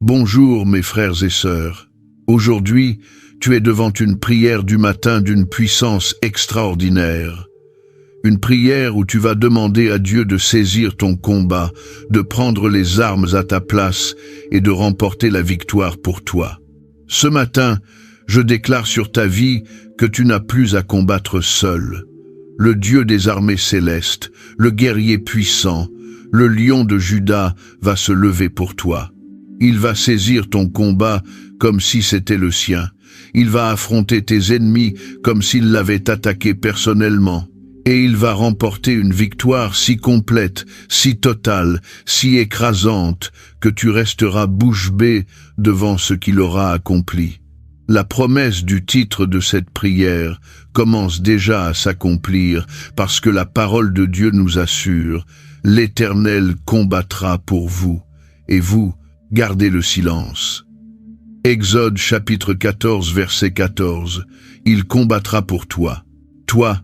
Bonjour mes frères et sœurs. Aujourd'hui, tu es devant une prière du matin d'une puissance extraordinaire. Une prière où tu vas demander à Dieu de saisir ton combat, de prendre les armes à ta place et de remporter la victoire pour toi. Ce matin, je déclare sur ta vie que tu n'as plus à combattre seul. Le Dieu des armées célestes, le guerrier puissant, le lion de Juda va se lever pour toi. Il va saisir ton combat comme si c'était le sien. Il va affronter tes ennemis comme s'il l'avait attaqué personnellement. Et il va remporter une victoire si complète, si totale, si écrasante, que tu resteras bouche bée devant ce qu'il aura accompli. La promesse du titre de cette prière commence déjà à s'accomplir parce que la parole de Dieu nous assure « L'Éternel combattra pour vous, et vous, gardez le silence. » Exode chapitre 14 verset 14. Il combattra pour toi. Toi,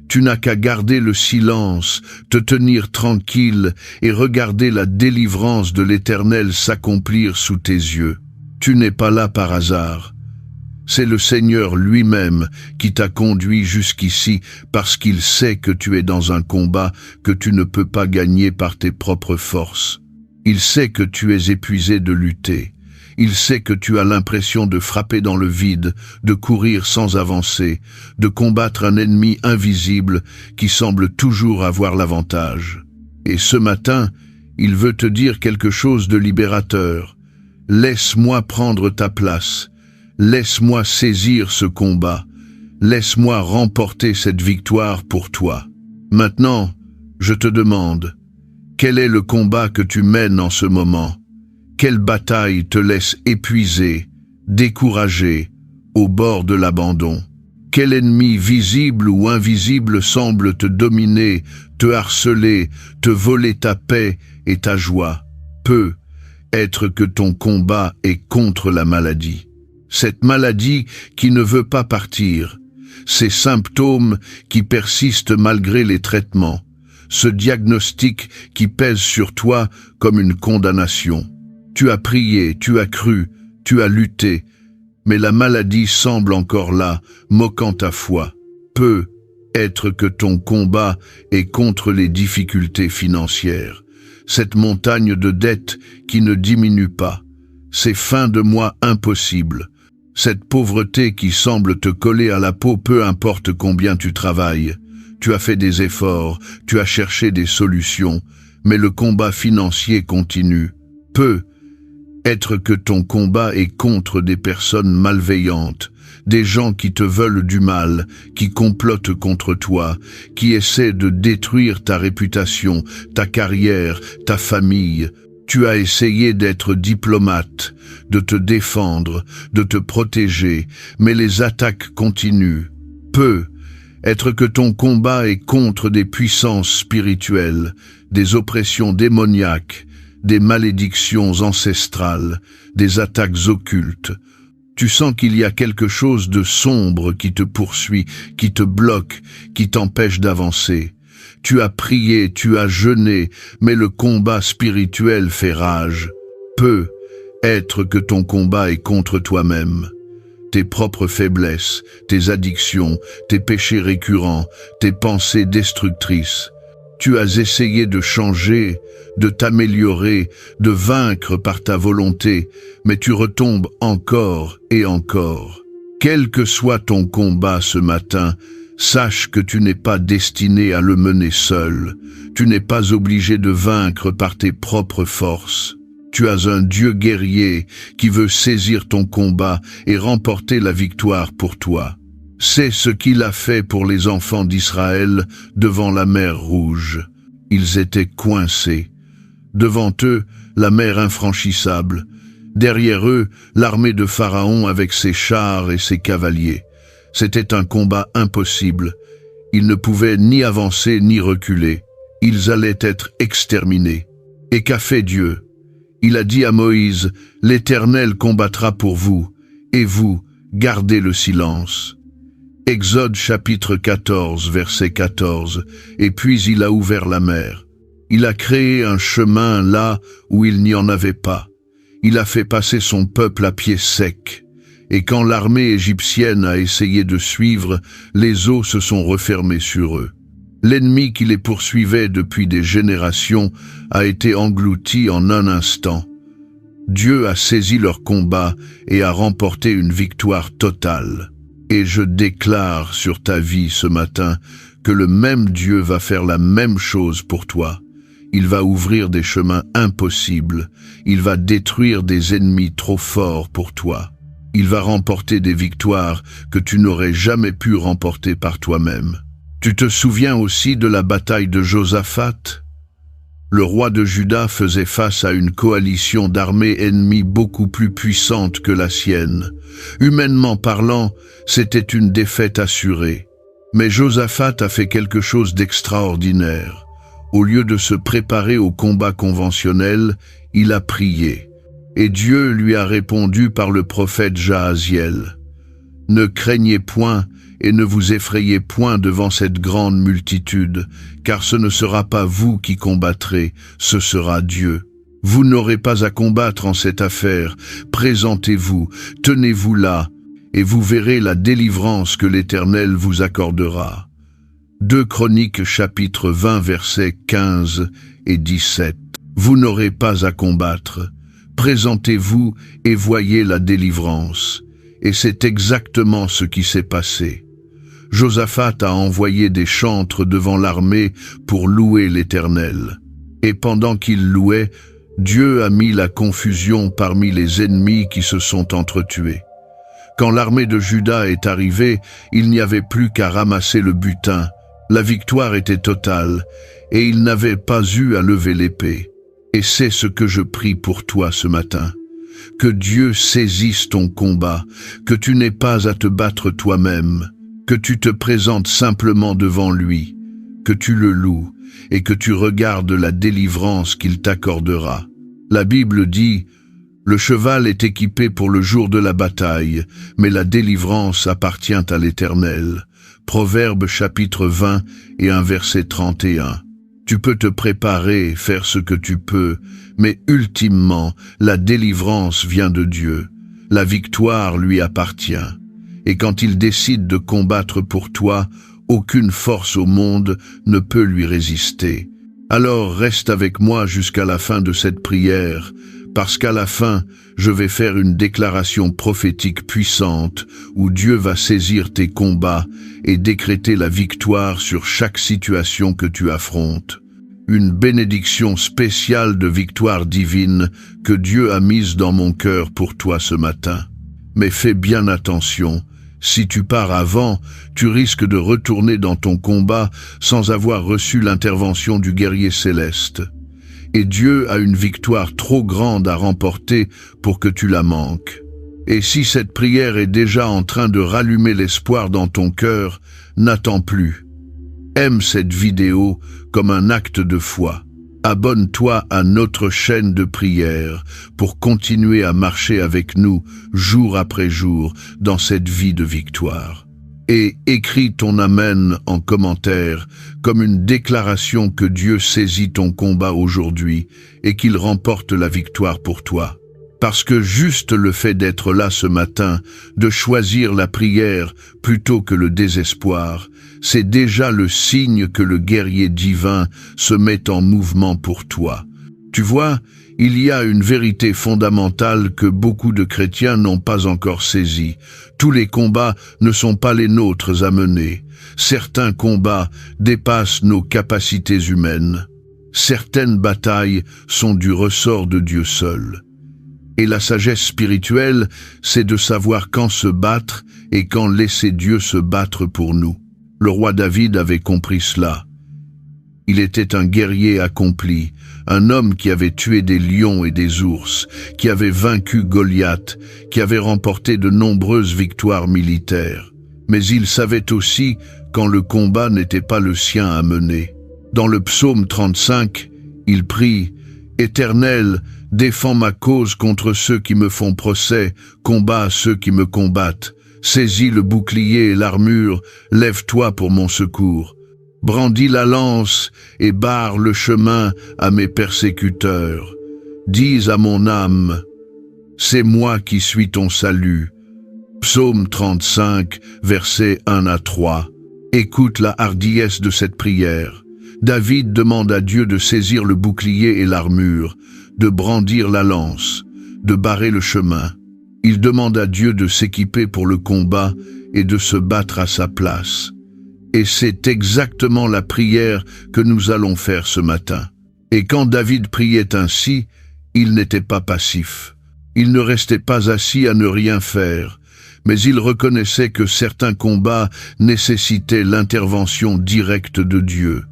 tu n'as qu'à garder le silence, te tenir tranquille et regarder la délivrance de l'Éternel s'accomplir sous tes yeux. Tu n'es pas là par hasard. C'est le Seigneur lui-même qui t'a conduit jusqu'ici parce qu'il sait que tu es dans un combat que tu ne peux pas gagner par tes propres forces. Il sait que tu es épuisé de lutter. Il sait que tu as l'impression de frapper dans le vide, de courir sans avancer, de combattre un ennemi invisible qui semble toujours avoir l'avantage. Et ce matin, il veut te dire quelque chose de libérateur. Laisse-moi prendre ta place. Laisse-moi saisir ce combat. Laisse-moi remporter cette victoire pour toi. Maintenant, je te demande, quel est le combat que tu mènes en ce moment? Quelle bataille te laisse épuisé, découragé, au bord de l'abandon? Quel ennemi visible ou invisible semble te dominer, te harceler, te voler ta paix et ta joie? Peut être que ton combat est contre la maladie. Cette maladie qui ne veut pas partir, ces symptômes qui persistent malgré les traitements, ce diagnostic qui pèse sur toi comme une condamnation. Tu as prié, tu as cru, tu as lutté, mais la maladie semble encore là, moquant ta foi. Peut être que ton combat est contre les difficultés financières, cette montagne de dettes qui ne diminue pas, ces fins de mois impossibles, cette pauvreté qui semble te coller à la peau peu importe combien tu travailles. Tu as fait des efforts, tu as cherché des solutions, mais le combat financier continue. Peut être que ton combat est contre des personnes malveillantes, des gens qui te veulent du mal, qui complotent contre toi, qui essaient de détruire ta réputation, ta carrière, ta famille. Tu as essayé d'être diplomate, de te défendre, de te protéger, mais les attaques continuent. Peut être que ton combat est contre des puissances spirituelles, des oppressions démoniaques, des malédictions ancestrales, des attaques occultes. Tu sens qu'il y a quelque chose de sombre qui te poursuit, qui te bloque, qui t'empêche d'avancer. Tu as prié, tu as jeûné, mais le combat spirituel fait rage. Peut être que ton combat est contre toi-même. Tes propres faiblesses, tes addictions, tes péchés récurrents, tes pensées destructrices. Tu as essayé de changer, de t'améliorer, de vaincre par ta volonté, mais tu retombes encore et encore. Quel que soit ton combat ce matin, sache que tu n'es pas destiné à le mener seul. Tu n'es pas obligé de vaincre par tes propres forces. Tu as un Dieu guerrier qui veut saisir ton combat et remporter la victoire pour toi. C'est ce qu'il a fait pour les enfants d'Israël devant la mer Rouge. Ils étaient coincés. Devant eux, la mer infranchissable. Derrière eux, l'armée de Pharaon avec ses chars et ses cavaliers. C'était un combat impossible. Ils ne pouvaient ni avancer ni reculer. Ils allaient être exterminés. Et qu'a fait Dieu? Il a dit à Moïse, « L'Éternel combattra pour vous, et vous, gardez le silence. » Exode chapitre 14, verset 14. Et puis il a ouvert la mer. Il a créé un chemin là où il n'y en avait pas. Il a fait passer son peuple à pied sec. Et quand l'armée égyptienne a essayé de suivre, les eaux se sont refermées sur eux. L'ennemi qui les poursuivait depuis des générations a été englouti en un instant. Dieu a saisi leur combat et a remporté une victoire totale. Et je déclare sur ta vie ce matin que le même Dieu va faire la même chose pour toi. Il va ouvrir des chemins impossibles. Il va détruire des ennemis trop forts pour toi. Il va remporter des victoires que tu n'aurais jamais pu remporter par toi-même. Tu te souviens aussi de la bataille de Josaphat? Le roi de Juda faisait face à une coalition d'armées ennemies beaucoup plus puissante que la sienne. Humainement parlant, c'était une défaite assurée. Mais Josaphat a fait quelque chose d'extraordinaire. Au lieu de se préparer au combat conventionnel, il a prié. Et Dieu lui a répondu par le prophète Jahaziel. « Ne craignez point et ne vous effrayez point devant cette grande multitude, car ce ne sera pas vous qui combattrez, ce sera Dieu. Vous n'aurez pas à combattre en cette affaire, présentez-vous, tenez-vous là, et vous verrez la délivrance que l'Éternel vous accordera. » 2 Chroniques chapitre 20 versets 15 et 17. Vous n'aurez pas à combattre. Présentez-vous et voyez la délivrance. Et c'est exactement ce qui s'est passé. Josaphat a envoyé des chantres devant l'armée pour louer l'Éternel. Et pendant qu'il louait, Dieu a mis la confusion parmi les ennemis qui se sont entretués. Quand l'armée de Juda est arrivée, il n'y avait plus qu'à ramasser le butin. La victoire était totale, et il n'avait pas eu à lever l'épée. Et c'est ce que je prie pour toi ce matin. Que Dieu saisisse ton combat, que tu n'aies pas à te battre toi-même, que tu te présentes simplement devant lui, que tu le loues, et que tu regardes la délivrance qu'il t'accordera. La Bible dit « Le cheval est équipé pour le jour de la bataille, mais la délivrance appartient à l'Éternel. » Proverbe chapitre 20 et un verset 31. Tu peux te préparer, faire ce que tu peux, mais ultimement, la délivrance vient de Dieu. La victoire lui appartient. Et quand il décide de combattre pour toi, aucune force au monde ne peut lui résister. Alors reste avec moi jusqu'à la fin de cette prière, parce qu'à la fin, je vais faire une déclaration prophétique puissante où Dieu va saisir tes combats et décréter la victoire sur chaque situation que tu affrontes. Une bénédiction spéciale de victoire divine que Dieu a mise dans mon cœur pour toi ce matin. Mais fais bien attention, si tu pars avant, tu risques de retourner dans ton combat sans avoir reçu l'intervention du guerrier céleste. Et Dieu a une victoire trop grande à remporter pour que tu la manques. Et si cette prière est déjà en train de rallumer l'espoir dans ton cœur, n'attends plus. Aime cette vidéo comme un acte de foi. Abonne-toi à notre chaîne de prière pour continuer à marcher avec nous jour après jour dans cette vie de victoire. Et écris ton Amen en commentaire comme une déclaration que Dieu saisit ton combat aujourd'hui et qu'il remporte la victoire pour toi. Parce que juste le fait d'être là ce matin, de choisir la prière plutôt que le désespoir, c'est déjà le signe que le guerrier divin se met en mouvement pour toi. Tu vois, il y a une vérité fondamentale que beaucoup de chrétiens n'ont pas encore saisie. Tous les combats ne sont pas les nôtres à mener. Certains combats dépassent nos capacités humaines. Certaines batailles sont du ressort de Dieu seul. Et la sagesse spirituelle, c'est de savoir quand se battre et quand laisser Dieu se battre pour nous. Le roi David avait compris cela. Il était un guerrier accompli, un homme qui avait tué des lions et des ours, qui avait vaincu Goliath, qui avait remporté de nombreuses victoires militaires. Mais il savait aussi quand le combat n'était pas le sien à mener. Dans le psaume 35, il prie « Éternel, défends ma cause contre ceux qui me font procès, combat ceux qui me combattent. Saisis le bouclier et l'armure, lève-toi pour mon secours. Brandis la lance et barre le chemin à mes persécuteurs. Dis à mon âme, C'est moi qui suis ton salut. Psaume 35, versets 1 à 3. Écoute la hardiesse de cette prière. David demande à Dieu de saisir le bouclier et l'armure, de brandir la lance, de barrer le chemin. Il demande à Dieu de s'équiper pour le combat et de se battre à sa place. Et c'est exactement la prière que nous allons faire ce matin. Et quand David priait ainsi, il n'était pas passif. Il ne restait pas assis à ne rien faire, mais il reconnaissait que certains combats nécessitaient l'intervention directe de Dieu,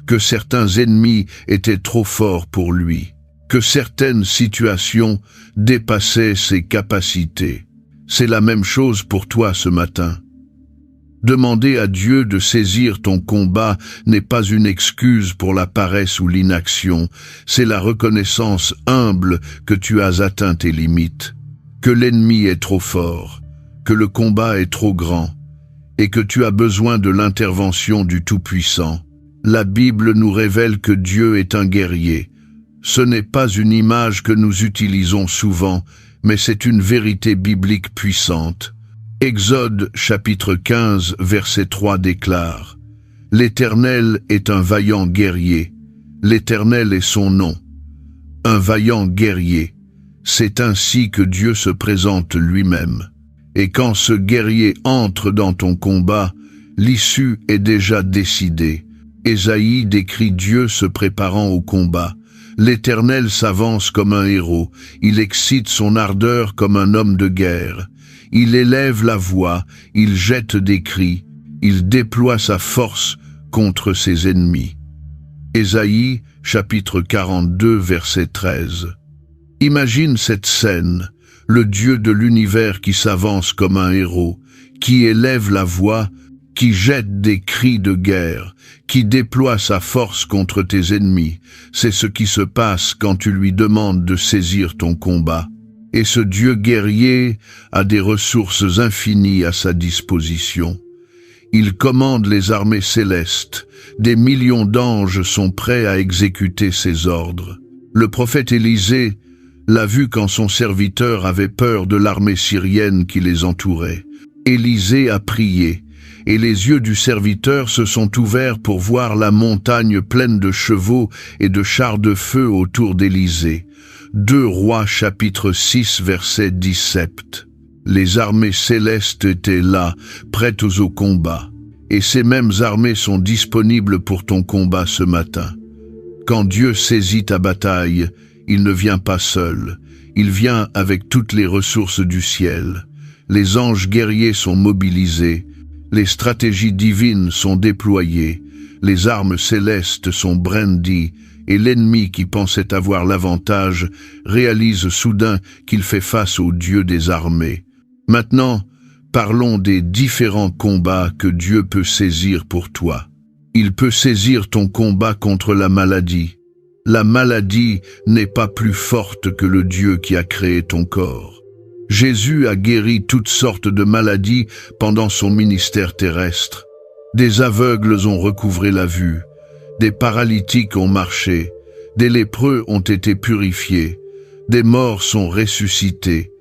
que certains ennemis étaient trop forts pour lui, que certaines situations dépassaient ses capacités. C'est la même chose pour toi ce matin. Demander à Dieu de saisir ton combat n'est pas une excuse pour la paresse ou l'inaction, c'est la reconnaissance humble que tu as atteint tes limites, que l'ennemi est trop fort, que le combat est trop grand, et que tu as besoin de l'intervention du Tout-Puissant. La Bible nous révèle que Dieu est un guerrier. Ce n'est pas une image que nous utilisons souvent, mais c'est une vérité biblique puissante. Exode chapitre 15 verset 3 déclare « L'Éternel est un vaillant guerrier, l'Éternel est son nom. » Un vaillant guerrier, c'est ainsi que Dieu se présente lui-même. Et quand ce guerrier entre dans ton combat, l'issue est déjà décidée. Ésaïe décrit Dieu se préparant au combat. L'Éternel s'avance comme un héros, il excite son ardeur comme un homme de guerre. Il élève la voix, il jette des cris, il déploie sa force contre ses ennemis. Ésaïe, chapitre 42, verset 13. Imagine cette scène, le Dieu de l'univers qui s'avance comme un héros, qui élève la voix, qui jette des cris de guerre, qui déploie sa force contre tes ennemis. C'est ce qui se passe quand tu lui demandes de saisir ton combat. Et ce Dieu guerrier a des ressources infinies à sa disposition. Il commande les armées célestes. Des millions d'anges sont prêts à exécuter ses ordres. Le prophète Élisée l'a vu quand son serviteur avait peur de l'armée syrienne qui les entourait. Élisée a prié, et les yeux du serviteur se sont ouverts pour voir la montagne pleine de chevaux et de chars de feu autour d'Élisée. 2 Rois chapitre 6 verset 17. Les armées célestes étaient là, prêtes au combat. Et ces mêmes armées sont disponibles pour ton combat ce matin. Quand Dieu saisit ta bataille, il ne vient pas seul. Il vient avec toutes les ressources du ciel. Les anges guerriers sont mobilisés. Les stratégies divines sont déployées. Les armes célestes sont brandies. Et l'ennemi qui pensait avoir l'avantage réalise soudain qu'il fait face au Dieu des armées. Maintenant, parlons des différents combats que Dieu peut saisir pour toi. Il peut saisir ton combat contre la maladie. La maladie n'est pas plus forte que le Dieu qui a créé ton corps. Jésus a guéri toutes sortes de maladies pendant son ministère terrestre. Des aveugles ont recouvré la vue. Des paralytiques ont marché, des lépreux ont été purifiés, des morts sont ressuscités,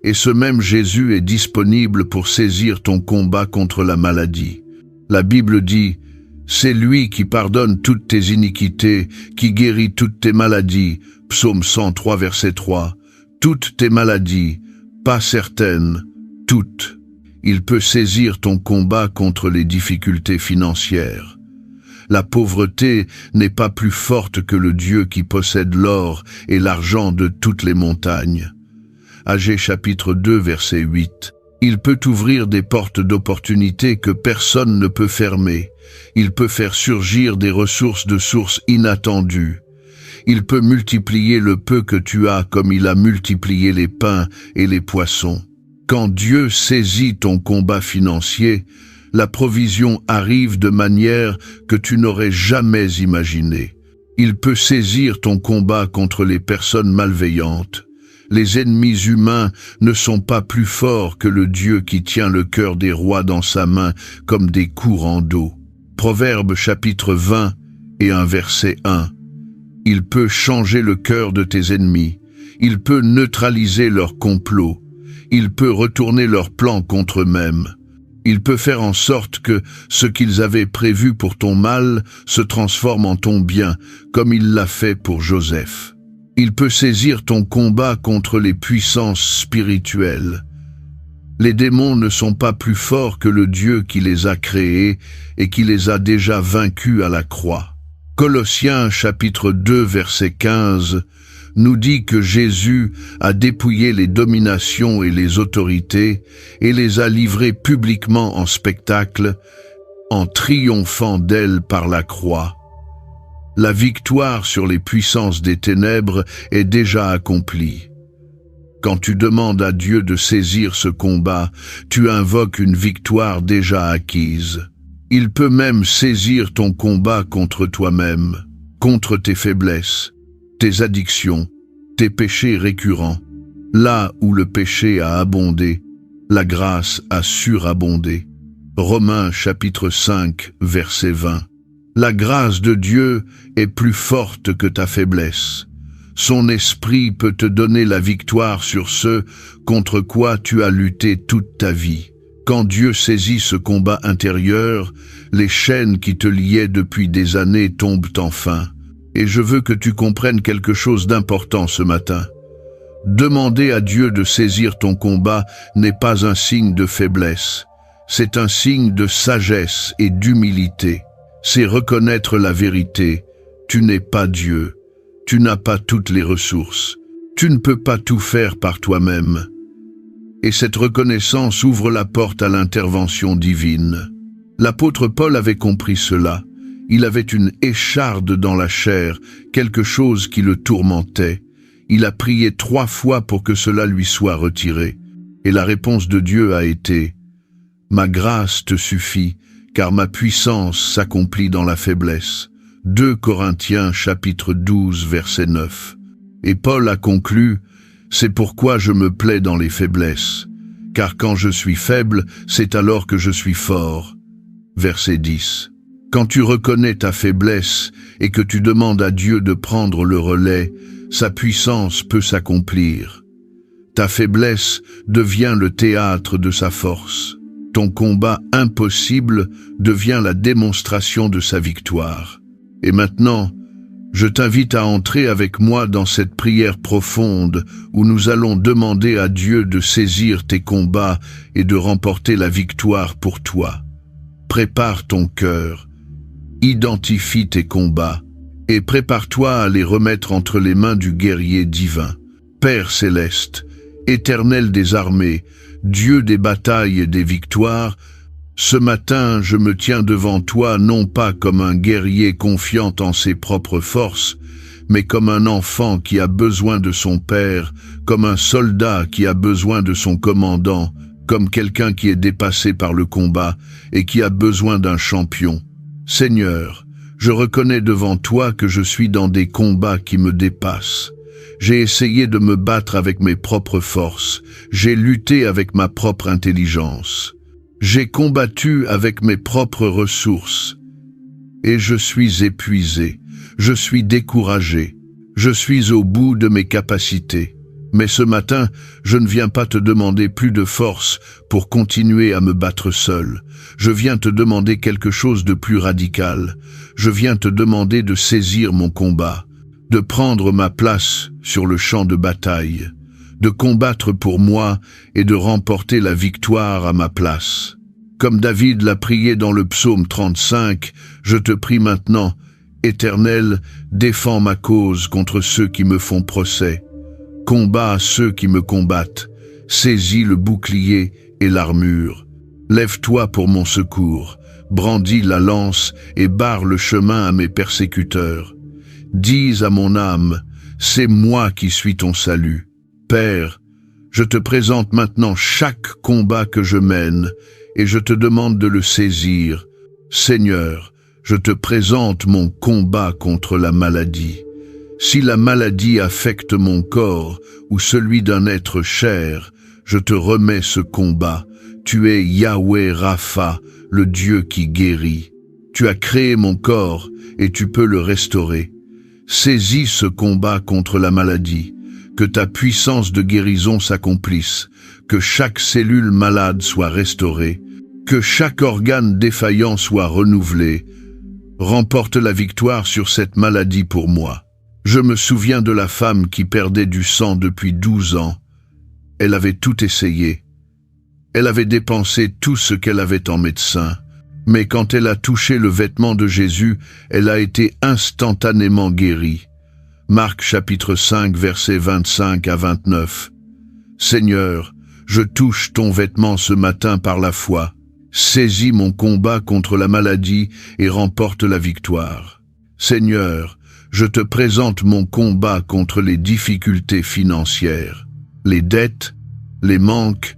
et ce même Jésus est disponible pour saisir ton combat contre la maladie. La Bible dit, « C'est lui qui pardonne toutes tes iniquités, qui guérit toutes tes maladies. » Psaume 103, verset 3. Toutes tes maladies, pas certaines, toutes. Il peut saisir ton combat contre les difficultés financières. La pauvreté n'est pas plus forte que le Dieu qui possède l'or et l'argent de toutes les montagnes. Agée chapitre 2 verset 8. Il peut ouvrir des portes d'opportunité que personne ne peut fermer. Il peut faire surgir des ressources de sources inattendues. Il peut multiplier le peu que tu as comme il a multiplié les pains et les poissons. Quand Dieu saisit ton combat financier, la provision arrive de manière que tu n'aurais jamais imaginée. Il peut saisir ton combat contre les personnes malveillantes. Les ennemis humains ne sont pas plus forts que le Dieu qui tient le cœur des rois dans sa main comme des courants d'eau. Proverbe chapitre 20 et un verset 1. Il peut changer le cœur de tes ennemis. Il peut neutraliser leur complot. Il peut retourner leurs plans contre eux-mêmes. Il peut faire en sorte que ce qu'ils avaient prévu pour ton mal se transforme en ton bien, comme il l'a fait pour Joseph. Il peut saisir ton combat contre les puissances spirituelles. Les démons ne sont pas plus forts que le Dieu qui les a créés et qui les a déjà vaincus à la croix. Colossiens chapitre 2 verset 15 nous dit que Jésus a dépouillé les dominations et les autorités et les a livrées publiquement en spectacle, en triomphant d'elles par la croix. La victoire sur les puissances des ténèbres est déjà accomplie. Quand tu demandes à Dieu de saisir ce combat, tu invoques une victoire déjà acquise. Il peut même saisir ton combat contre toi-même, contre tes faiblesses, tes addictions, tes péchés récurrents. Là où le péché a abondé, la grâce a surabondé. Romains chapitre 5, verset 20. La grâce de Dieu est plus forte que ta faiblesse. Son esprit peut te donner la victoire sur ce contre quoi tu as lutté toute ta vie. Quand Dieu saisit ce combat intérieur, les chaînes qui te liaient depuis des années tombent enfin. Et je veux que tu comprennes quelque chose d'important ce matin. Demander à Dieu de saisir ton combat n'est pas un signe de faiblesse. C'est un signe de sagesse et d'humilité. C'est reconnaître la vérité. Tu n'es pas Dieu. Tu n'as pas toutes les ressources. Tu ne peux pas tout faire par toi-même. Et cette reconnaissance ouvre la porte à l'intervention divine. L'apôtre Paul avait compris cela. Il avait une écharde dans la chair, quelque chose qui le tourmentait. Il a prié 3 fois pour que cela lui soit retiré. Et la réponse de Dieu a été « Ma grâce te suffit, car ma puissance s'accomplit dans la faiblesse. » 2 Corinthiens chapitre 12 verset 9. Et Paul a conclu « C'est pourquoi je me plais dans les faiblesses, car quand je suis faible, c'est alors que je suis fort. » Verset 10. Quand tu reconnais ta faiblesse et que tu demandes à Dieu de prendre le relais, sa puissance peut s'accomplir. Ta faiblesse devient le théâtre de sa force. Ton combat impossible devient la démonstration de sa victoire. Et maintenant, je t'invite à entrer avec moi dans cette prière profonde où nous allons demander à Dieu de saisir tes combats et de remporter la victoire pour toi. Prépare ton cœur, identifie tes combats et prépare-toi à les remettre entre les mains du guerrier divin. Père céleste, Éternel des armées, Dieu des batailles et des victoires, ce matin, je me tiens devant toi non pas comme un guerrier confiant en ses propres forces, mais comme un enfant qui a besoin de son père, comme un soldat qui a besoin de son commandant, comme quelqu'un qui est dépassé par le combat et qui a besoin d'un champion. Seigneur, je reconnais devant toi que je suis dans des combats qui me dépassent. J'ai essayé de me battre avec mes propres forces, j'ai lutté avec ma propre intelligence. J'ai combattu avec mes propres ressources et je suis épuisé, je suis découragé, je suis au bout de mes capacités. Mais ce matin, je ne viens pas te demander plus de force pour continuer à me battre seul. Je viens te demander quelque chose de plus radical. Je viens te demander de saisir mon combat, de prendre ma place sur le champ de bataille, de combattre pour moi et de remporter la victoire à ma place. Comme David l'a prié dans le psaume 35, je te prie maintenant, Éternel, défends ma cause contre ceux qui me font procès. Combat ceux qui me combattent, saisis le bouclier et l'armure. Lève-toi pour mon secours, brandis la lance et barre le chemin à mes persécuteurs. Dis à mon âme, c'est moi qui suis ton salut. Père, je te présente maintenant chaque combat que je mène et je te demande de le saisir. Seigneur, je te présente mon combat contre la maladie. Si la maladie affecte mon corps ou celui d'un être cher, je te remets ce combat. Tu es Yahweh Rapha, le Dieu qui guérit. Tu as créé mon corps et tu peux le restaurer. Saisis ce combat contre la maladie. que ta puissance de guérison s'accomplisse, que chaque cellule malade soit restaurée, que chaque organe défaillant soit renouvelé. Remporte la victoire sur cette maladie pour moi. Je me souviens de la femme qui perdait du sang depuis 12 ans. Elle avait tout essayé. Elle avait dépensé tout ce qu'elle avait en médecin. Mais quand elle a touché le vêtement de Jésus, elle a été instantanément guérie. Marc chapitre 5, versets 25 à 29. Seigneur, je touche ton vêtement ce matin par la foi. Saisis mon combat contre la maladie et remporte la victoire. Seigneur, je te présente mon combat contre les difficultés financières, les dettes, les manques,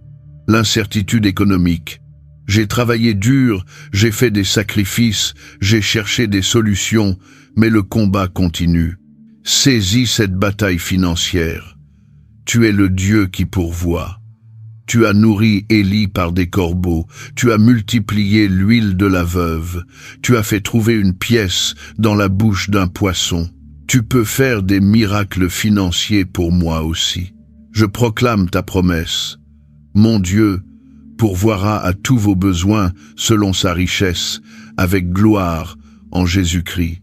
l'incertitude économique. J'ai travaillé dur, j'ai fait des sacrifices, j'ai cherché des solutions, mais le combat continue. Saisis cette bataille financière. Tu es le Dieu qui pourvoit. Tu as nourri Élie par des corbeaux, tu as multiplié l'huile de la veuve, tu as fait trouver une pièce dans la bouche d'un poisson. Tu peux faire des miracles financiers pour moi aussi. Je proclame ta promesse. Mon Dieu pourvoira à tous vos besoins selon sa richesse, avec gloire en Jésus-Christ.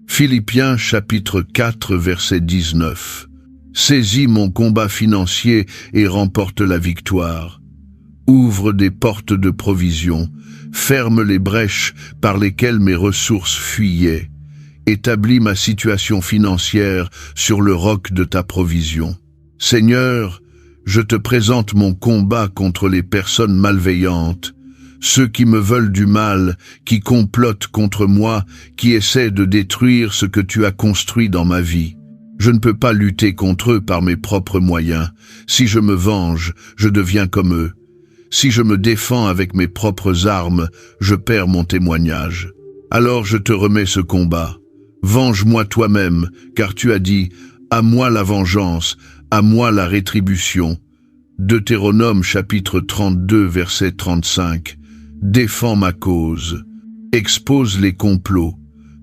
Philippiens chapitre 4 verset 19. Saisis mon combat financier et remporte la victoire. Ouvre des portes de provision, ferme les brèches par lesquelles mes ressources fuyaient. Établis ma situation financière sur le roc de ta provision. Seigneur, je te présente mon combat contre les personnes malveillantes, ceux qui me veulent du mal, qui complotent contre moi, qui essaient de détruire ce que tu as construit dans ma vie. Je ne peux pas lutter contre eux par mes propres moyens. Si je me venge, je deviens comme eux. Si je me défends avec mes propres armes, je perds mon témoignage. Alors je te remets ce combat. Venge-moi toi-même, car tu as dit « À moi la vengeance, à moi la rétribution ». Deutéronome chapitre 32 verset 35. Défends ma cause. Expose les complots.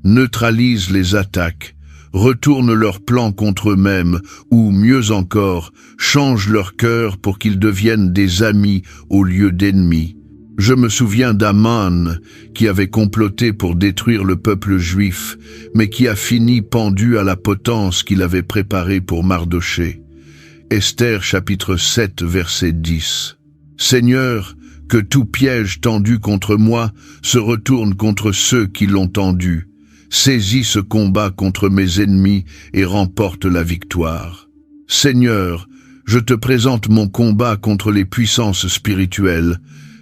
Neutralise les attaques. Retourne leurs plans contre eux-mêmes, ou mieux encore, change leur cœur pour qu'ils deviennent des amis au lieu d'ennemis. Je me souviens d'Aman, qui avait comploté pour détruire le peuple juif, mais qui a fini pendu à la potence qu'il avait préparée pour Mardochée. Esther chapitre 7 verset 10. Seigneur, que tout piège tendu contre moi se retourne contre ceux qui l'ont tendu. Saisis ce combat contre mes ennemis et remporte la victoire. Seigneur, je te présente mon combat contre les puissances spirituelles,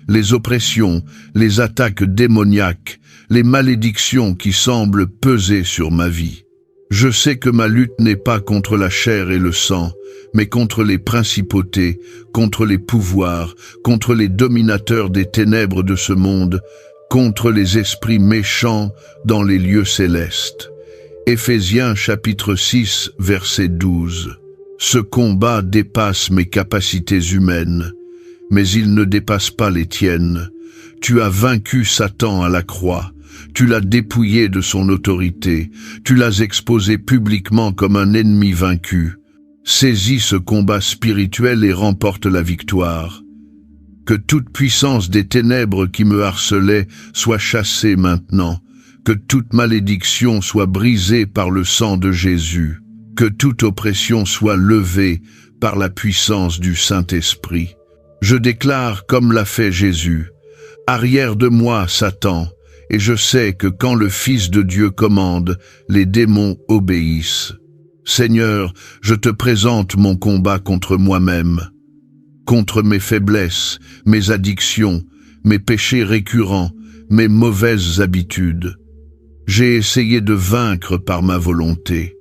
les oppressions, les attaques démoniaques, les malédictions qui semblent peser sur ma vie. Je sais que ma lutte n'est pas contre la chair et le sang, mais contre les principautés, contre les pouvoirs, contre les dominateurs des ténèbres de ce monde, contre les esprits méchants dans les lieux célestes. Éphésiens chapitre 6 verset 12. Ce combat dépasse mes capacités humaines, mais il ne dépasse pas les tiennes. Tu as vaincu Satan à la croix, tu l'as dépouillé de son autorité, tu l'as exposé publiquement comme un ennemi vaincu. Saisis ce combat spirituel et remporte la victoire. Que toute puissance des ténèbres qui me harcelait soit chassée maintenant, que toute malédiction soit brisée par le sang de Jésus, que toute oppression soit levée par la puissance du Saint-Esprit. Je déclare comme l'a fait Jésus, « Arrière de moi, Satan », et je sais que quand le Fils de Dieu commande, les démons obéissent. Seigneur, je te présente mon combat contre moi-même, contre mes faiblesses, mes addictions, mes péchés récurrents, mes mauvaises habitudes. J'ai essayé de vaincre par ma volonté.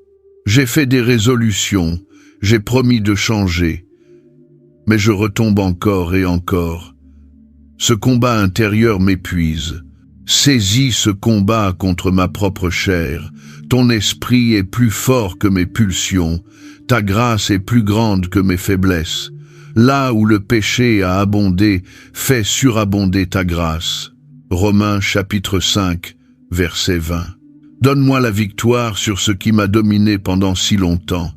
J'ai fait des résolutions, j'ai promis de changer, mais je retombe encore et encore. Ce combat intérieur m'épuise. Saisis ce combat contre ma propre chair. Ton esprit est plus fort que mes pulsions. Ta grâce est plus grande que mes faiblesses. Là où le péché a abondé, fais surabonder ta grâce. Romains chapitre 5, verset 20. Donne-moi la victoire sur ce qui m'a dominé pendant si longtemps.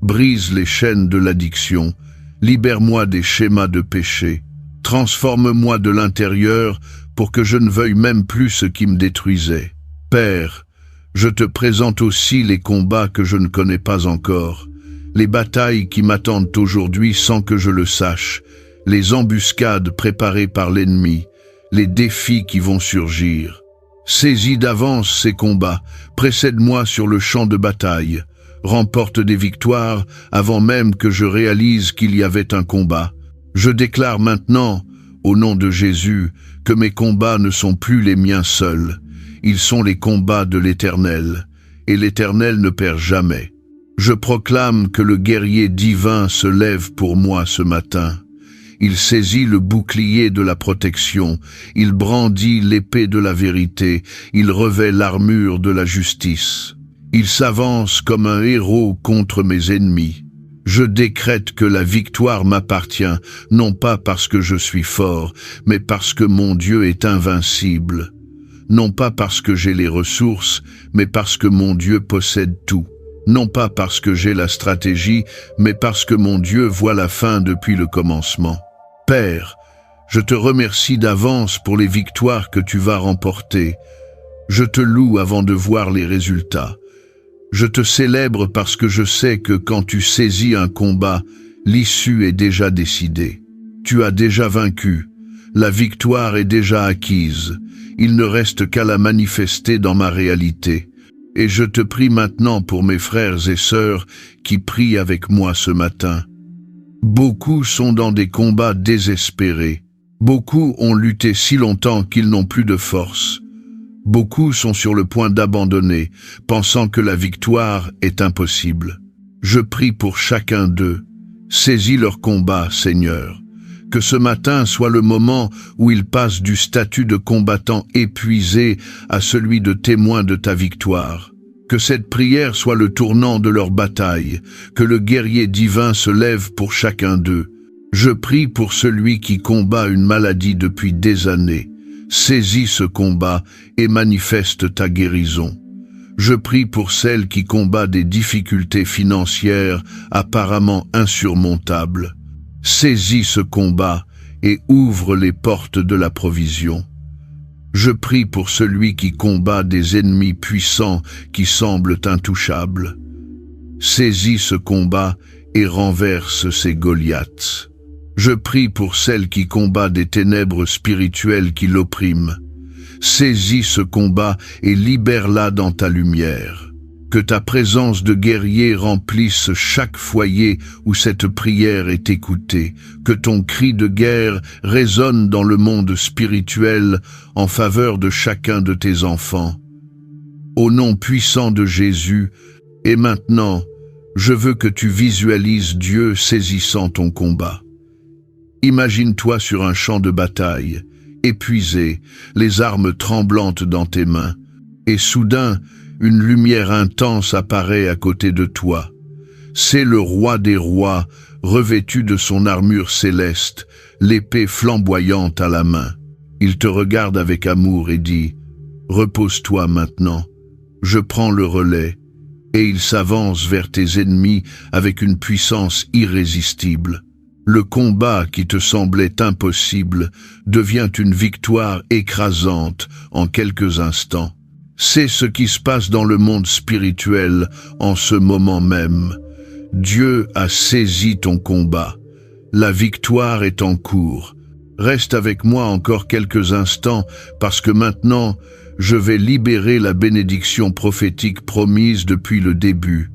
Brise les chaînes de l'addiction, libère-moi des schémas de péché, transforme-moi de l'intérieur pour que je ne veuille même plus ce qui me détruisait. Père, je te présente aussi les combats que je ne connais pas encore, les batailles qui m'attendent aujourd'hui sans que je le sache, les embuscades préparées par l'ennemi, les défis qui vont surgir. Saisis d'avance ces combats, précède-moi sur le champ de bataille, remporte des victoires avant même que je réalise qu'il y avait un combat. Je déclare maintenant, au nom de Jésus, que mes combats ne sont plus les miens seuls, ils sont les combats de l'Éternel, et l'Éternel ne perd jamais. Je proclame que le guerrier divin se lève pour moi ce matin. Il saisit le bouclier de la protection, il brandit l'épée de la vérité, il revêt l'armure de la justice. Il s'avance comme un héros contre mes ennemis. Je décrète que la victoire m'appartient, non pas parce que je suis fort, mais parce que mon Dieu est invincible. Non pas parce que j'ai les ressources, mais parce que mon Dieu possède tout. Non pas parce que j'ai la stratégie, mais parce que mon Dieu voit la fin depuis le commencement. Père, je te remercie d'avance pour les victoires que tu vas remporter. Je te loue avant de voir les résultats. Je te célèbre parce que je sais que quand tu saisis un combat, l'issue est déjà décidée. Tu as déjà vaincu. La victoire est déjà acquise. Il ne reste qu'à la manifester dans ma réalité. Et je te prie maintenant pour mes frères et sœurs qui prient avec moi ce matin. Beaucoup sont dans des combats désespérés. Beaucoup ont lutté si longtemps qu'ils n'ont plus de force. Beaucoup sont sur le point d'abandonner, pensant que la victoire est impossible. Je prie pour chacun d'eux. Saisis leur combat, Seigneur. Que ce matin soit le moment où ils passent du statut de combattant épuisé à celui de témoin de ta victoire. Que cette prière soit le tournant de leur bataille, que le guerrier divin se lève pour chacun d'eux. Je prie pour celui qui combat une maladie depuis des années. Saisis ce combat et manifeste ta guérison. Je prie pour celle qui combat des difficultés financières apparemment insurmontables. Saisis ce combat et ouvre les portes de la provision. Je prie pour celui qui combat des ennemis puissants qui semblent intouchables. Saisis ce combat et renverse ces Goliaths. Je prie pour celle qui combat des ténèbres spirituelles qui l'oppriment. Saisis ce combat et libère-la dans ta lumière. Que ta présence de guerrier remplisse chaque foyer où cette prière est écoutée. Que ton cri de guerre résonne dans le monde spirituel en faveur de chacun de tes enfants. Au nom puissant de Jésus, et maintenant, je veux que tu visualises Dieu saisissant ton combat. Imagine-toi sur un champ de bataille, épuisé, les armes tremblantes dans tes mains, et soudain, une lumière intense apparaît à côté de toi. C'est le roi des rois, revêtu de son armure céleste, l'épée flamboyante à la main. Il te regarde avec amour et dit « Repose-toi maintenant, je prends le relais », et il s'avance vers tes ennemis avec une puissance irrésistible. Le combat qui te semblait impossible devient une victoire écrasante en quelques instants. C'est ce qui se passe dans le monde spirituel en ce moment même. Dieu a saisi ton combat. La victoire est en cours. Reste avec moi encore quelques instants parce que maintenant, je vais libérer la bénédiction prophétique promise depuis le début.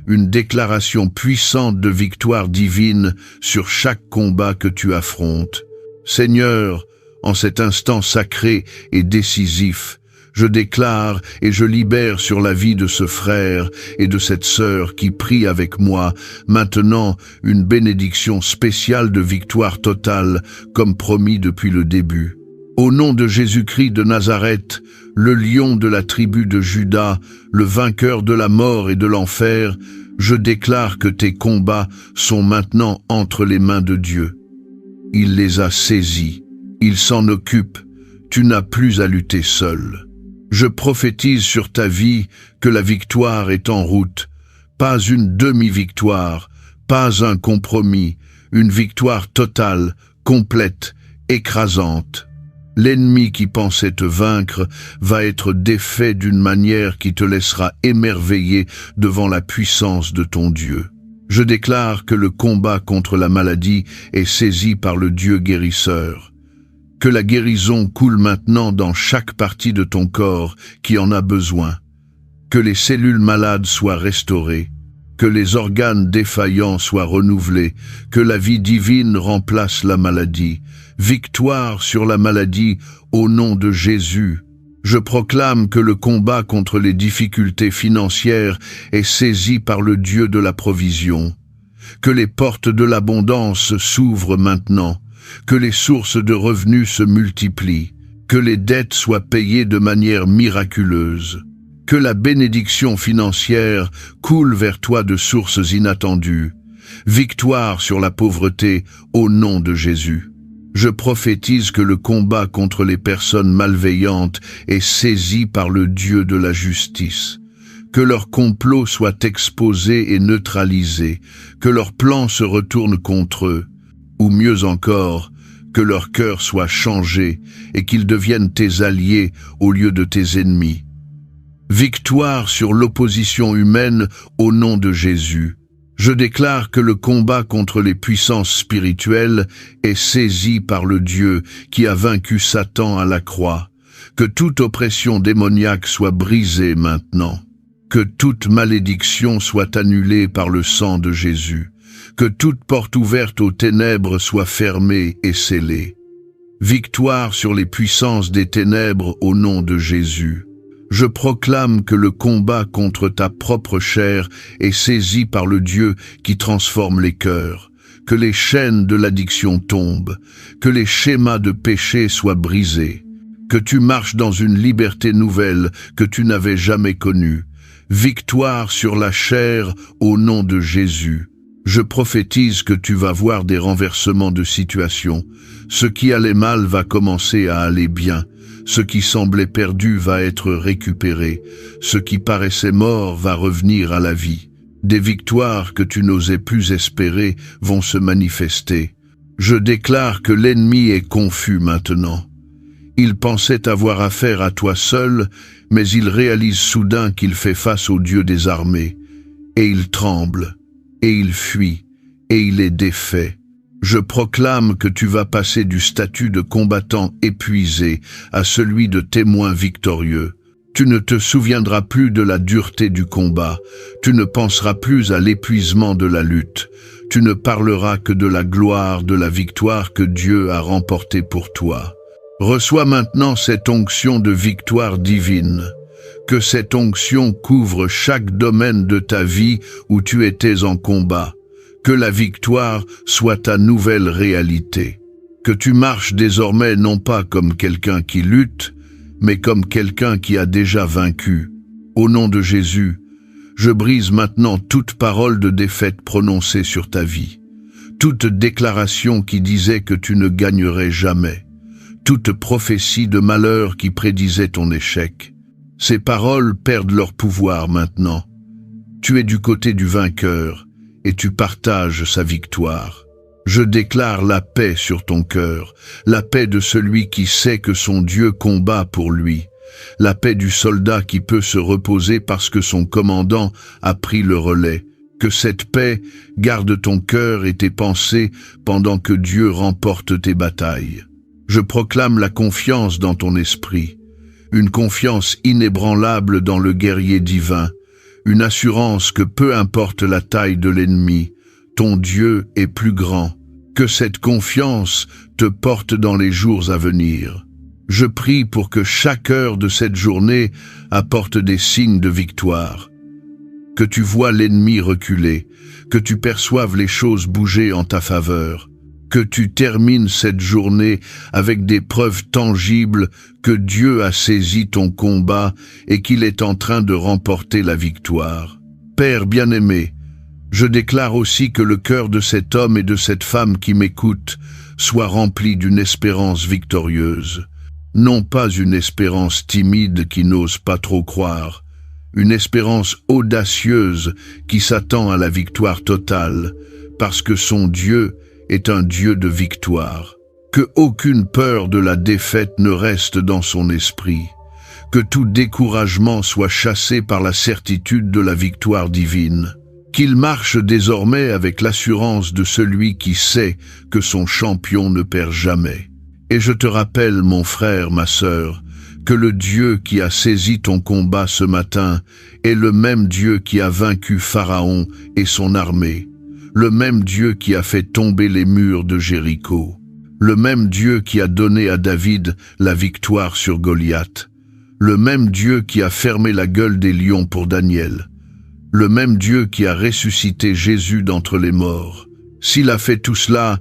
Une déclaration puissante de victoire divine sur chaque combat que tu affrontes. Seigneur, en cet instant sacré et décisif, je déclare et je libère sur la vie de ce frère et de cette sœur qui prient avec moi maintenant une bénédiction spéciale de victoire totale comme promis depuis le début. Au nom de Jésus-Christ de Nazareth, le lion de la tribu de Juda, le vainqueur de la mort et de l'enfer, je déclare que tes combats sont maintenant entre les mains de Dieu. Il les a saisis, il s'en occupe, tu n'as plus à lutter seul. Je prophétise sur ta vie que la victoire est en route. Pas une demi-victoire, pas un compromis, une victoire totale, complète, écrasante. L'ennemi qui pensait te vaincre va être défait d'une manière qui te laissera émerveillé devant la puissance de ton Dieu. Je déclare que le combat contre la maladie est saisi par le Dieu guérisseur. Que la guérison coule maintenant dans chaque partie de ton corps qui en a besoin. Que les cellules malades soient restaurées. Que les organes défaillants soient renouvelés, que la vie divine remplace la maladie. Victoire sur la maladie au nom de Jésus. Je proclame que le combat contre les difficultés financières est saisi par le Dieu de la provision. Que les portes de l'abondance s'ouvrent maintenant, que les sources de revenus se multiplient, que les dettes soient payées de manière miraculeuse. Que la bénédiction financière coule vers toi de sources inattendues. Victoire sur la pauvreté au nom de Jésus. Je prophétise que le combat contre les personnes malveillantes est saisi par le Dieu de la justice. Que leur complot soit exposé et neutralisé, que leurs plans se retournent contre eux, ou mieux encore, que leur cœur soit changé et qu'ils deviennent tes alliés au lieu de tes ennemis. Victoire sur l'opposition humaine au nom de Jésus. Je déclare que le combat contre les puissances spirituelles est saisi par le Dieu qui a vaincu Satan à la croix. Que toute oppression démoniaque soit brisée maintenant. Que toute malédiction soit annulée par le sang de Jésus. Que toute porte ouverte aux ténèbres soit fermée et scellée. Victoire sur les puissances des ténèbres au nom de Jésus. Je proclame que le combat contre ta propre chair est saisi par le Dieu qui transforme les cœurs, que les chaînes de l'addiction tombent, que les schémas de péché soient brisés, que tu marches dans une liberté nouvelle que tu n'avais jamais connue. Victoire sur la chair au nom de Jésus. Je prophétise que tu vas voir des renversements de situation. Ce qui allait mal va commencer à aller bien. Ce qui semblait perdu va être récupéré. Ce qui paraissait mort va revenir à la vie. Des victoires que tu n'osais plus espérer vont se manifester. Je déclare que l'ennemi est confus maintenant. Il pensait avoir affaire à toi seul, mais il réalise soudain qu'il fait face au Dieu des armées. Et il tremble, et il fuit, et il est défait. Je proclame que tu vas passer du statut de combattant épuisé à celui de témoin victorieux. Tu ne te souviendras plus de la dureté du combat, tu ne penseras plus à l'épuisement de la lutte, tu ne parleras que de la gloire, de la victoire que Dieu a remportée pour toi. Reçois maintenant cette onction de victoire divine. Que cette onction couvre chaque domaine de ta vie où tu étais en combat. Que la victoire soit ta nouvelle réalité. Que tu marches désormais non pas comme quelqu'un qui lutte, mais comme quelqu'un qui a déjà vaincu. Au nom de Jésus, je brise maintenant toute parole de défaite prononcée sur ta vie. Toute déclaration qui disait que tu ne gagnerais jamais. Toute prophétie de malheur qui prédisait ton échec. Ces paroles perdent leur pouvoir maintenant. Tu es du côté du vainqueur et tu partages sa victoire. Je déclare la paix sur ton cœur, la paix de celui qui sait que son Dieu combat pour lui, la paix du soldat qui peut se reposer parce que son commandant a pris le relais. Que cette paix garde ton cœur et tes pensées pendant que Dieu remporte tes batailles. Je proclame la confiance dans ton esprit, une confiance inébranlable dans le guerrier divin, une assurance que peu importe la taille de l'ennemi, ton Dieu est plus grand. Que cette confiance te porte dans les jours à venir. Je prie pour que chaque heure de cette journée apporte des signes de victoire. Que tu vois l'ennemi reculer, que tu perçoives les choses bouger en ta faveur. Que tu termines cette journée avec des preuves tangibles que Dieu a saisi ton combat et qu'il est en train de remporter la victoire. Père bien-aimé, je déclare aussi que le cœur de cet homme et de cette femme qui m'écoutent soit rempli d'une espérance victorieuse. Non pas une espérance timide qui n'ose pas trop croire, une espérance audacieuse qui s'attend à la victoire totale, parce que son Dieu est un Dieu de victoire. Que aucune peur de la défaite ne reste dans son esprit, que tout découragement soit chassé par la certitude de la victoire divine, qu'il marche désormais avec l'assurance de celui qui sait que son champion ne perd jamais. Et je te rappelle, mon frère, ma sœur, que le Dieu qui a saisi ton combat ce matin est le même Dieu qui a vaincu Pharaon et son armée, le même Dieu qui a fait tomber les murs de Jéricho, le même Dieu qui a donné à David la victoire sur Goliath, le même Dieu qui a fermé la gueule des lions pour Daniel, le même Dieu qui a ressuscité Jésus d'entre les morts. S'il a fait tout cela,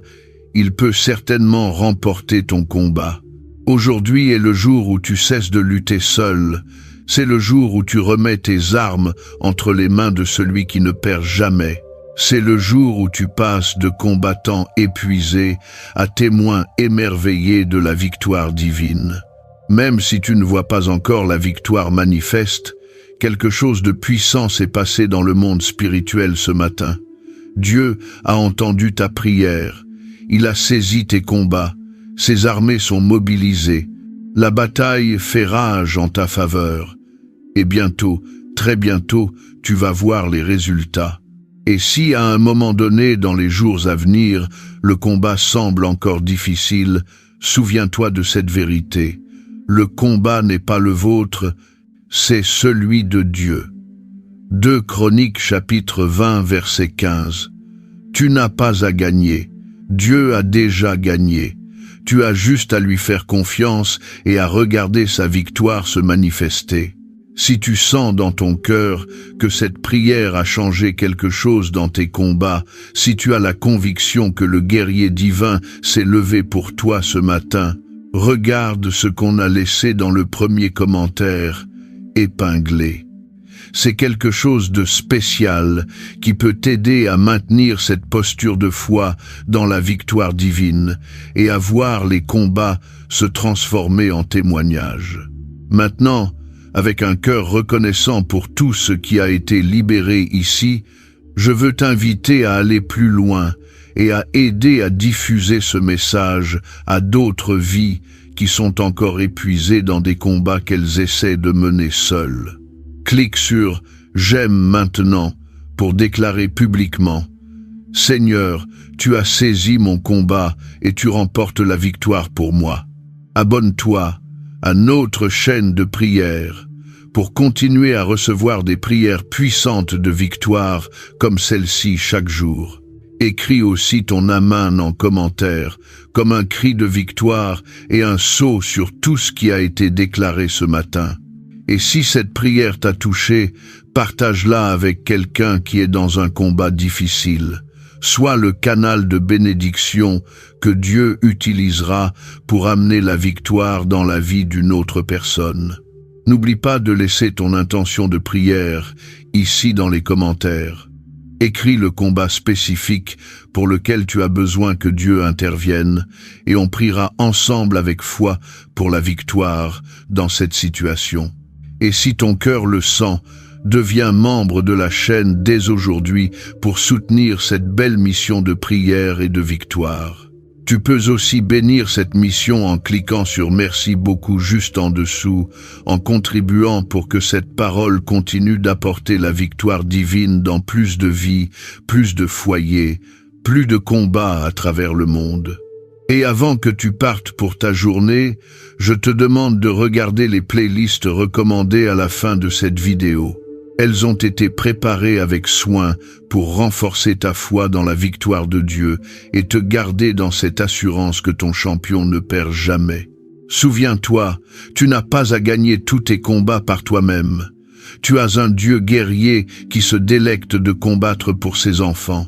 il peut certainement remporter ton combat. Aujourd'hui est le jour où tu cesses de lutter seul. C'est le jour où tu remets tes armes entre les mains de celui qui ne perd jamais. C'est le jour où tu passes de combattant épuisé à témoin émerveillé de la victoire divine. Même si tu ne vois pas encore la victoire manifeste, quelque chose de puissant s'est passé dans le monde spirituel ce matin. Dieu a entendu ta prière. Il a saisi tes combats. Ses armées sont mobilisées. La bataille fait rage en ta faveur. Et bientôt, très bientôt, tu vas voir les résultats. Et si à un moment donné, dans les jours à venir, le combat semble encore difficile, souviens-toi de cette vérité. Le combat n'est pas le vôtre, c'est celui de Dieu. 2 Chroniques chapitre 20 verset 15. Tu n'as pas à gagner. Dieu a déjà gagné. Tu as juste à lui faire confiance et à regarder sa victoire se manifester. Si tu sens dans ton cœur que cette prière a changé quelque chose dans tes combats, si tu as la conviction que le guerrier divin s'est levé pour toi ce matin, regarde ce qu'on a laissé dans le premier commentaire, épinglé. C'est quelque chose de spécial qui peut t'aider à maintenir cette posture de foi dans la victoire divine et à voir les combats se transformer en témoignages. Maintenant, avec un cœur reconnaissant pour tout ce qui a été libéré ici, je veux t'inviter à aller plus loin et à aider à diffuser ce message à d'autres vies qui sont encore épuisées dans des combats qu'elles essaient de mener seules. Clique sur « J'aime maintenant » pour déclarer publiquement « Seigneur, tu as saisi mon combat et tu remportes la victoire pour moi. » Abonne-toi à notre chaîne de prière pour continuer à recevoir des prières puissantes de victoire comme celle-ci chaque jour. Écris aussi ton amen en commentaire comme un cri de victoire et un sceau sur tout ce qui a été déclaré ce matin. Et si cette prière t'a touché, partage-la avec quelqu'un qui est dans un combat difficile. Sois le canal de bénédiction que Dieu utilisera pour amener la victoire dans la vie d'une autre personne. N'oublie pas de laisser ton intention de prière ici dans les commentaires. Écris le combat spécifique pour lequel tu as besoin que Dieu intervienne et on priera ensemble avec foi pour la victoire dans cette situation. Et si ton cœur le sent, deviens membre de la chaîne dès aujourd'hui pour soutenir cette belle mission de prière et de victoire. Tu peux aussi bénir cette mission en cliquant sur « Merci beaucoup » juste en dessous, en contribuant pour que cette parole continue d'apporter la victoire divine dans plus de vies, plus de foyers, plus de combats à travers le monde. Et avant que tu partes pour ta journée, je te demande de regarder les playlists recommandées à la fin de cette vidéo. Elles ont été préparées avec soin pour renforcer ta foi dans la victoire de Dieu et te garder dans cette assurance que ton champion ne perd jamais. Souviens-toi, tu n'as pas à gagner tous tes combats par toi-même. Tu as un Dieu guerrier qui se délecte de combattre pour ses enfants.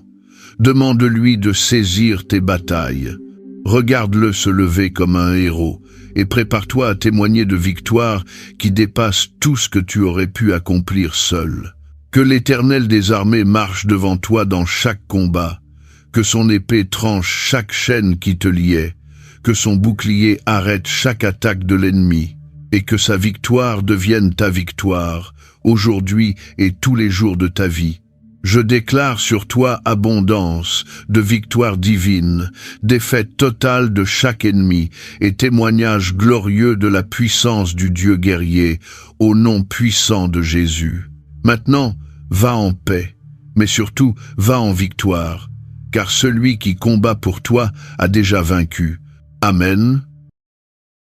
Demande-lui de saisir tes batailles. Regarde-le se lever comme un héros et prépare-toi à témoigner de victoires qui dépassent tout ce que tu aurais pu accomplir seul. Que l'Éternel des armées marche devant toi dans chaque combat, que son épée tranche chaque chaîne qui te liait, que son bouclier arrête chaque attaque de l'ennemi, et que sa victoire devienne ta victoire, aujourd'hui et tous les jours de ta vie. Je déclare sur toi abondance de victoires divines, défaite totale de chaque ennemi et témoignage glorieux de la puissance du Dieu guerrier, au nom puissant de Jésus. Maintenant, va en paix, mais surtout va en victoire, car celui qui combat pour toi a déjà vaincu. Amen.